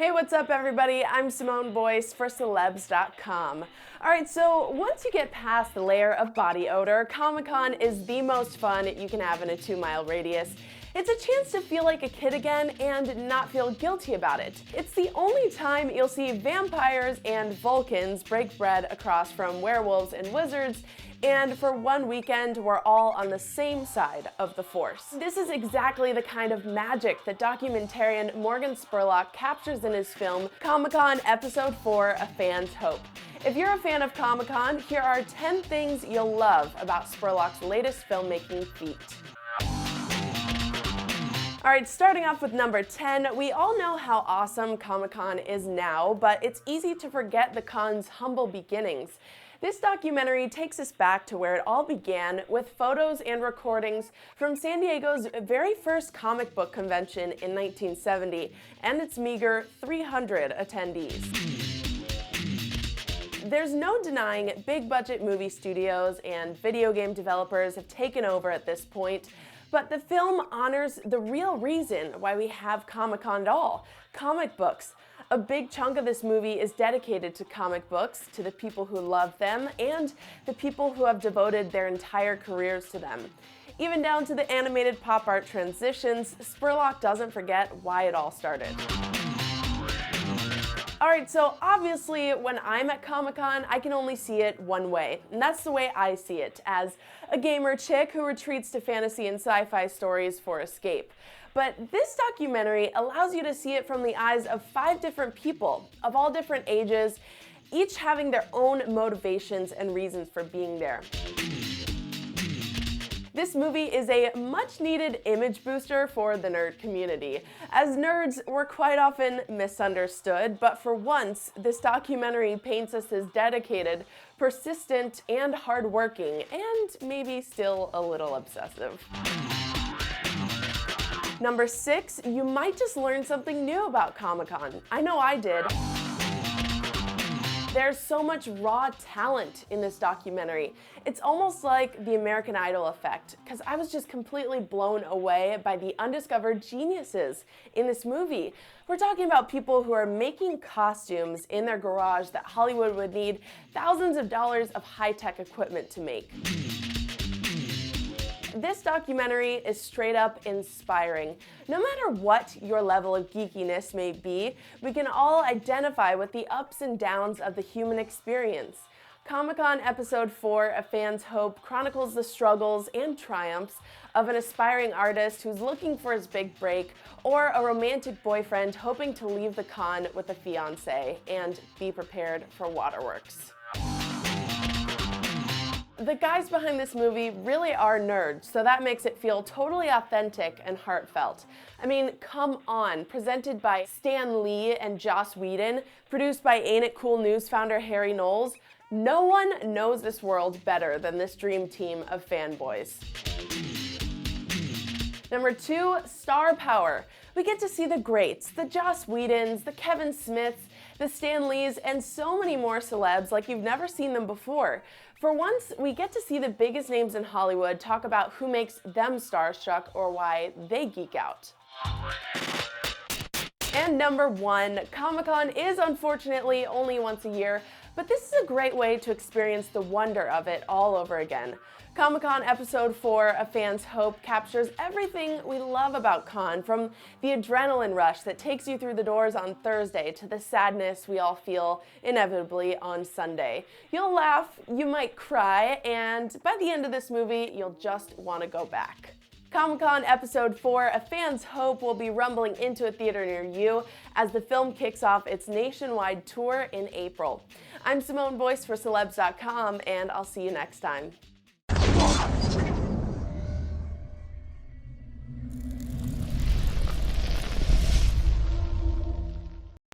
Hey, what's up everybody? I'm Simone Boyce for CELEBS.com. Alright, so once you get past the layer of body odor, Comic-Con is the most fun you can have in a 2-mile radius. It's a chance to feel like a kid again and not feel guilty about it. It's the only time you'll see vampires and Vulcans break bread across from werewolves and wizards, and for one weekend, we're all on the same side of the Force. This is exactly the kind of magic that documentarian Morgan Spurlock captures in his film Comic-Con Episode 4, A Fan's Hope. If you're a fan of Comic-Con, here are 10 things you'll love about Spurlock's latest filmmaking feat. Alright, starting off with number 10, we all know how awesome Comic-Con is now, but it's easy to forget the con's humble beginnings. This documentary takes us back to where it all began with photos and recordings from San Diego's very first comic book convention in 1970 and its meager 300 attendees. There's no denying big budget movie studios and video game developers have taken over at this point, but the film honors the real reason why we have Comic-Con at all: comic books. A big chunk of this movie is dedicated to comic books, to the people who love them, and the people who have devoted their entire careers to them. Even down to the animated pop art transitions, Spurlock doesn't forget why it all started. Alright, so obviously when I'm at Comic-Con, I can only see it one way, and that's the way I see it, as a gamer chick who retreats to fantasy and sci-fi stories for escape. But this documentary allows you to see it from the eyes of 5 different people, of all different ages, each having their own motivations and reasons for being there. This movie is a much-needed image booster for the nerd community, as nerds were quite often misunderstood, but for once, this documentary paints us as dedicated, persistent, and hardworking, and maybe still a little obsessive. Number 6, you might just learn something new about Comic-Con. I know I did. There's so much raw talent in this documentary. It's almost like the American Idol effect, because I was just completely blown away by the undiscovered geniuses in this movie. We're talking about people who are making costumes in their garage that Hollywood would need thousands of dollars of high-tech equipment to make. This documentary is straight up inspiring. No matter what your level of geekiness may be, we can all identify with the ups and downs of the human experience. Comic-Con Episode 4, A Fan's Hope, chronicles the struggles and triumphs of an aspiring artist who's looking for his big break, or a romantic boyfriend hoping to leave the con with a fiancé, and be prepared for waterworks. The guys behind this movie really are nerds, so that makes it feel totally authentic and heartfelt. I mean, come on, presented by Stan Lee and Joss Whedon, produced by Ain't It Cool News founder Harry Knowles, no one knows this world better than this dream team of fanboys. Number 2, star power. We get to see the greats, the Joss Whedons, the Kevin Smiths, the Stan Lees, and so many more celebs like you've never seen them before. For once, we get to see the biggest names in Hollywood talk about who makes them starstruck or why they geek out. And number 1, Comic-Con is unfortunately only once a year, but this is a great way to experience the wonder of it all over again. Comic-Con Episode 4, A Fan's Hope, captures everything we love about con, from the adrenaline rush that takes you through the doors on Thursday to the sadness we all feel inevitably on Sunday. You'll laugh, you might cry, and by the end of this movie, you'll just want to go back. Comic-Con Episode 4, A Fan's Hope, will be rumbling into a theater near you as the film kicks off its nationwide tour in April. I'm Simone Boyce for Celebs.com, and I'll see you next time.